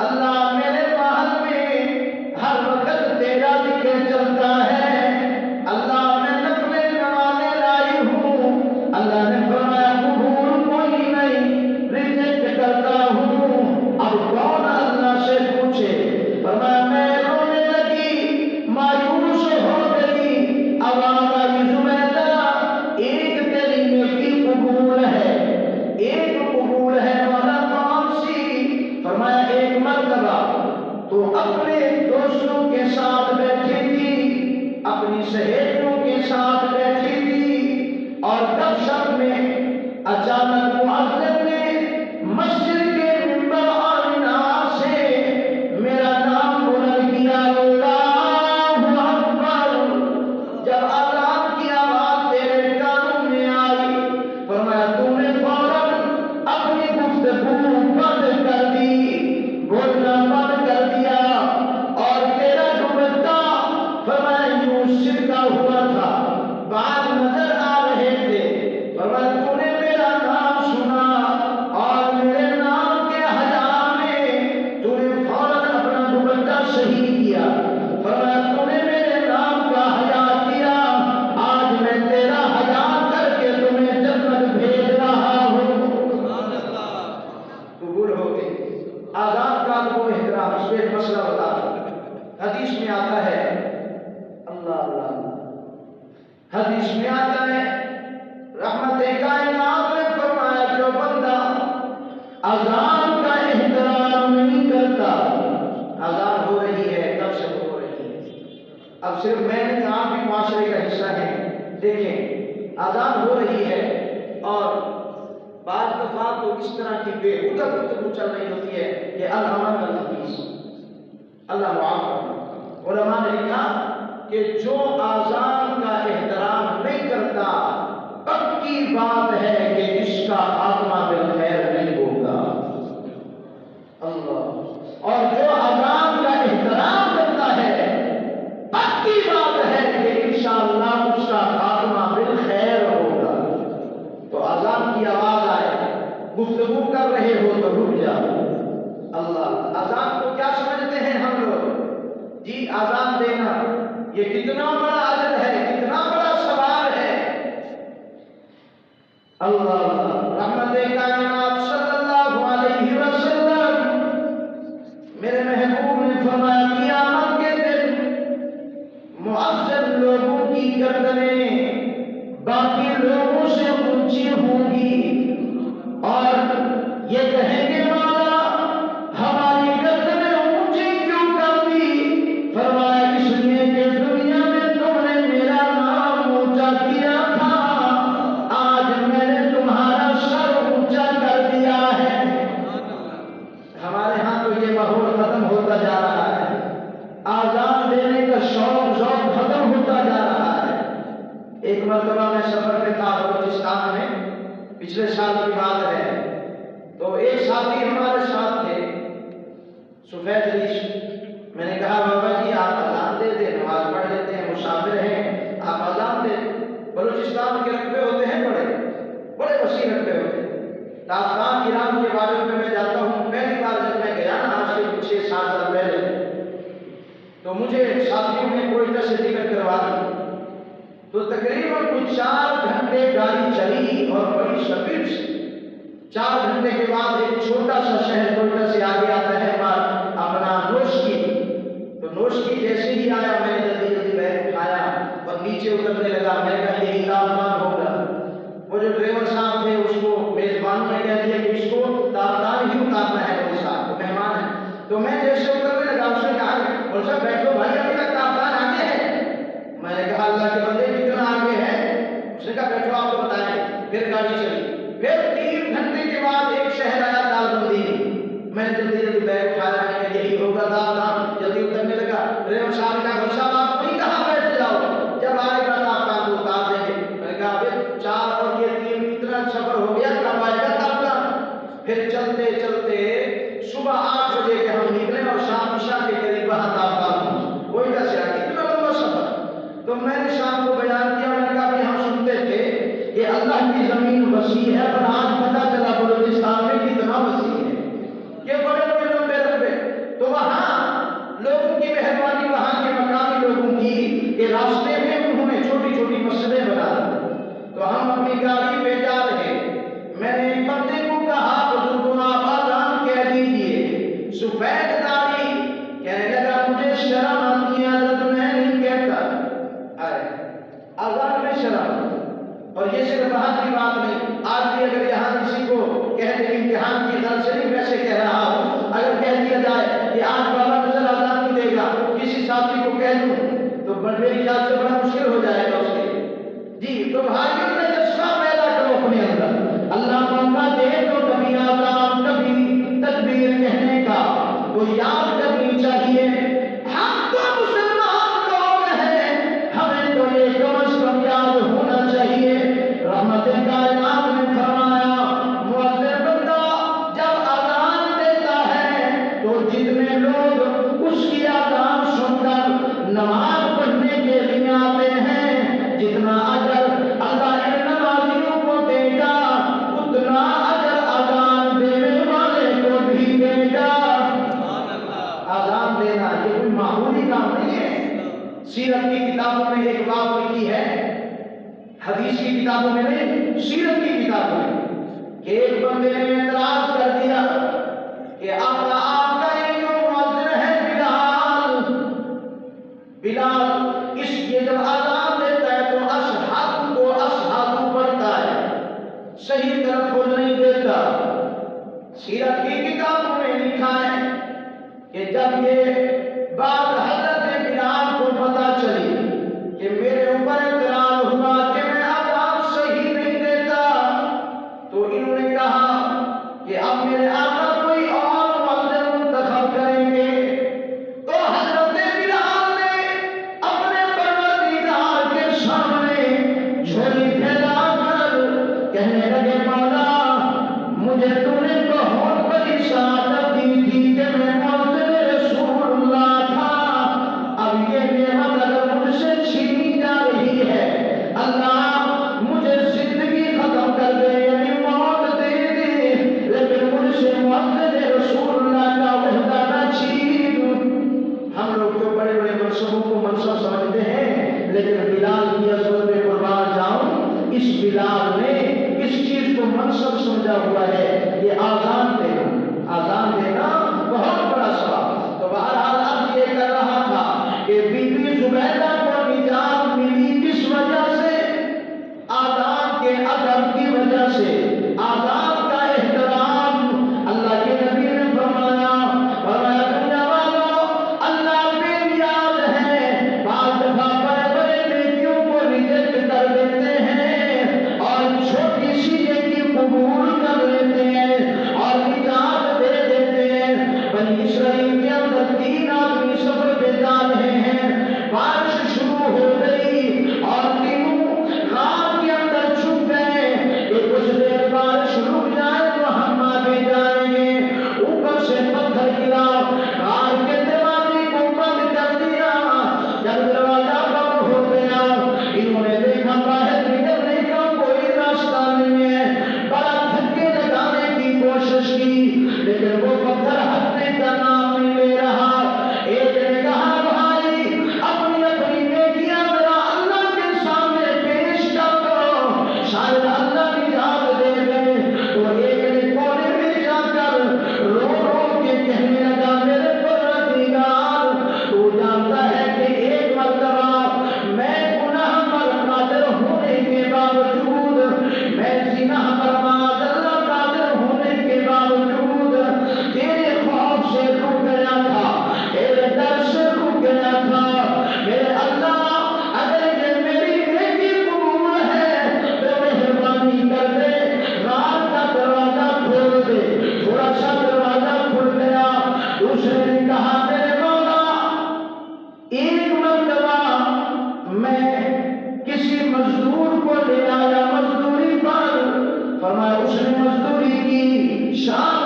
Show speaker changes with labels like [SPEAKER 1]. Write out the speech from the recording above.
[SPEAKER 1] اللہ میرے محل میں ہر وقت تیرا ذکر چلتا ہے، اللہ میں نفل نوازے لائی ہوں، اللہ نے فرمایا قبول کوئی نہیں، ریجیکٹ کرتا ہوں۔ اب کون اللہ سے پوچھے؟ فرمایا میں رونے لگی، مایوس ہو گئی، آواز آئی زبیدہ ایک تیری نیکی قبول ہے، ایک قبول ہے، مولا کون سی؟ فرمایا ایک مرتبہ تو اپنے دوستوں کے ساتھ بیٹھی تھی، اپنی سہیلیوں کے ساتھ بیٹھی تھی، اور گپ شپ میں اچانک مؤذن نے مسجد کے منبر اور مینار سے میرا نام بلند کیا، اللہ اکبر۔ جب اذان کی آواز تیرے کانوں میں آئی، فرمایا تم نے فوراً اپنی گفتگو بند کر دی، بولنا بند کر دیا، اور تیرا دوپٹہ فرمایا یوں سمٹا ہوا تھا، بال نظر آ رہے تھے، فرمایا تو نے میرا نام سنا اور میرے نام کے حیا میں تو نے فوراً اپنا دوپٹہ صحیح کیا، فرمایا تو نے میرے نام کا حیا کیا، آج میں تیرا حیا کر کے تمہیں جنت بھیج رہا ہوں۔ قبول ہو گئی۔ آزاد کا وہ احترام، اس پہ مسئلہ بتا دوں۔ حدیث میں آتا ہے، اللہ اللہ، حدیث میں آتا ہے رحمت کائنات نے فرمایا جو بندہ اذان کا احترام نہیں کرتا، اذان ہو رہی ہے، کب سے ہو رہی ہے، اب صرف میں نے آپ بھی معاشرے کا حصہ ہیں، دیکھیں اذان ہو رہی ہے اور بعض دفعہ تو اس طرح کی بے ہودہ گفتگو چل رہی ہوتی ہے کہ الحمد الحفیظ، اللہ معاف کرنا۔ علماء نے لکھا کہ جو آذان کا احترام نہیں کرتا پکی بات ہے کہ اس کا خاتمہ بالخیر نہیں ہوگا، اللہ، اور جو آذان کا احترام کرتا ہے پکی بات ہے کہ انشاءاللہ اس کا خاتمہ بالخیر ہوگا۔ تو آذان کی آواز آئے، گفتگو کر رہے ہو تو رک جاؤ، اللہ۔ آذان کو کیا سمجھتے ہیں ہم لوگ؟ جی آذان دینا یہ کتنا بڑا اجر ہے، کتنا بڑا ثواب ہے، اللہ۔ رحمت کائنات صلی اللہ علیہ وسلم میرے محبوب نے فرمایا قیامت کے دن مؤذن لوگوں کی گردنیں باقی لوگوں سے اونچی ہوں گی اور یہ کہیں گے مولا ہماری گردنیں اونچی کیوں کر دی؟ فرمایا اس لیے کہ دنیا میں تم نے میرا نام اونچا کیا تھا، آج میں نے تمہارا سر اونچا کر دیا ہے۔ ہمارے ہاں تو یہ ماحول ختم ہوتا جا رہا ہے، آزان دینے کا شوق ذوق ختم ہوتا جا رہا ہے۔ ایک مرتبہ میں سفر پہ تھا بلوچستان میں، پچھلے سال کی بات ہے، تو ایک ساتھی ہمارے ساتھ تھے سفید ریش، میں نے کہا بابا جی آپ اذان دے دیں، نماز پڑھ لیتے ہیں، مسافر ہیں، آپ اذان دیں۔ بلوچستان کے رقبے ہوتے ہیں بڑے بڑے وسیع رقبے ہوتے ہیں، تاجکان ایران کے بارے میں جاتا ہوں، پہلی بار جب میں گیا نا آج سے 6-7 سال پہلے، تو مجھے ساتھیوں نے کوئٹہ سے ٹکٹ کروا دی، تو تقریباً کچھ 4 گھنٹے گاڑی چلی اور بڑی سپیڈ سے 4 گھنٹے کے بعد ایک چھوٹا سا شہر کوئٹہ سے آگے آتا ہے اپنا نوشکی، تو نوشکی جیسے ہی آیا میں نے جلدی جلدی بیگ اٹھایا اور نیچے اترنے لگا، میں نے کہا یہی تابدان ہوگا۔ وہ جو ڈرائیور صاحب تھے اس کو میزبان نے کہہ دیا کہ اس کو تابدان ہی اتارنا ہے، میرے ساتھ مہمان ہے، تو میں جیسے اترنے لگا اس نے کہا بول صاحب بیٹھو بھائی ابھی تک تابدان آگے ہے، میں نے کہا اللہ کے بندے کتنا آگے ہے؟ اس نے کہا بیٹھو آپ کو بتائیں، پھر گاڑی چلی، پھر 3 گھنٹے کے بعد ایک شہر آیا دالبندی، میں نے جلدی جلدی بیگ اٹھایا کہ یہی ہوگا تابدان، جلدی اترنے لگا، ڈرائیور صاحب نے کہا صاحب آپ نہیں کہاں بیٹھ جاؤ، جب آئے گا تابدان کو اتار دیں گے۔ میں نے کہا ابھی 4 اور یہ 3 کتنا سفر ہو گیا، کب آئے گا تابدان؟ پھر چلتے چلتے صبح 8 بجے کے ہم نکلے اور شام عشاء کے قریب وہاں تابدان پہنچے، کوئٹہ سے آگے اتنا لمبا سفر۔ تو میں نے شام کو بیان کیا، میں نے کہا کہ ہم سنتے تھے کہ اللہ کی زمین وسیع ہے، پر آج پتہ چلا بلوچستان میں کتنا وسیع ہے، یہ بڑے بڑے لمبے لمبے سفید داڑھی کہنے لگا مجھے شرم آتی ہے حضرت میں نہیں کہتا اذان میں شرم. اور یہ صرف وہاں کی بات نہیں، آج بھی اگر یہاں کسی کو کہتے کہ امتحان کی غرض سے نہیں ویسے کہہ رہا ہوں، اگر کہہ دیا جائے کہ آج بابا نظر آزاد نہیں دے گا، کسی ساتھی کو کہہ دوں تو میرے خیال سے بڑا مشکل ہو جائے گا اس کے. جی تو بھائیوں نے جذبہ پیدا کرو اپنے اندر، اللہ موقع دے تو کبھی آزان کبھی تکبیر کہنے کا تو یاد کرنی چاہیے. ہم تو مسلمان لوگ ہیں، ہمیں تو یہ کم از کم یاد ہونا چاہیے. رحمت کائنات نے فرمایا مؤذن بندہ جب اذان دیتا ہے تو جتنے لوگ اس کی اذان سن کر نماز پڑھنے کے لیے آتے ہیں، جتنا اجر اللہ ان نمازیوں کو دے گا اتنا اجر اذان دینے والے کو بھی دے گا. اذان دینا یہ کوئی معمولی کام نہیں ہے. سیرت کی کتابوں میں ایک بات لکھی ہے، حدیث کی کتابوں میں نہیں، سیرت کی کتابوں میں، کہ ایک بندے نے اعتراض کر دیا کہ آپ کا یہ جو مؤذن ہے بلال اس یہ جب اذان دیتا ہے تو اشہد کو اشہد پڑھتا ہے، صحیح تلفظ نہیں دیتا. سیرت کی کتابوں میں لکھا ہے کہ جب یہ بات حضرت بلال کو پتہ چلی کہ میرے اوپر اعتراض ہوا کہ میں اذان صحیح نہیں دیتا، تو انہوں نے کہا کہ اب میرے آقا کوئی اور مؤذن منتخب کریں گے. تو حضرت بلال نے اپنے پروردگار کے سامنے جھولی پھیلا کر کہنے لگے مولا مجھے تو نے بہت بڑی سعادت دی تھی کہ میں مؤذن رسول اللہ تھا، اب یہ نعمت اگر مجھ سے چھینی جا رہی ہے، اللہ مجھے زندگی ختم کر دے یعنی موت دے دے، لیکن مجھ سے مؤذن رسول اللہ کا عہدہ نہ چھین. ہم لوگ تو بڑے بڑے منصبوں کو منصب سمجھتے ہیں، لیکن بلال کی عظمت میں قربان جاؤں، اس بلال نے اس چیز کو منصب سمجھا ہوا ہے. یہ آزان دینا بہت بڑا ثواب. تو بہرحال اب یہ کر رہا تھا کہ بی بی زبیدہ کو نجات ملی کس وجہ سے؟ آزان کے ادب کی وجہ سے، آزان کا احترام. اللہ کے نبی نے فرمایا دنیا والوں اللہ بے نیاز ہے، بعض دفعہ بڑے بڑے نیکیوں کو ریجیکٹ کر دیتے ہیں اور چھوٹی سی نیکی قبول کر لیتے ہیں اور نجات دے دیتے ہیں. بنی اسرائیل کے اندر 3 آدمی سفر پہ جا رہے ہیں، بارش شروع ہو گئی اور تینوں غار کے اندر چھپ گئے کہ کچھ دیر بارش رک جائے تو ہم آگے جائیں گے. اوپر سے پتھر گرا، غار کے دروازے کو بند کر دیا. جب دروازہ بند ہو گیا انہوں نے دیکھا باہر نکلنے کا کوئی راستہ نہیں ہے. بڑا دھکے لگانے کی کوشش کی لیکن وہ پتھر ہٹنے کا نام نہیں لے رہا. ایک نے کہا بھائی اپنی اپنی نیکیاں ذرا اللہ کے سامنے پیش کر دو، شاید اللہ نجات دے دے. تو ایک نے کونے میں جا کر رو رو کے کہنے لگا میرے پروردگار تو جانتا ہے کہ ایک مرتبہ میں گناہ پر قادر ہونے کے باوجود، میں زنا پر معاذ اللہ قادر ہونے کے باوجود تیرے خوف سے رک گیا تھا، تیرے ڈر سے رک گیا تھا. میرے اللہ اگر یہ میری نیکی قبول ہے تو مہربانی کر دے رات کا دروازہ کھول دے. تھوڑا سا دروازہ کھل گیا. دوسرے نے کہا میرے مولا ایک مرتبہ میں کسی مزدور کو لے آیا مزدوری پر، فرمایا اس نے مزدوری کی، شام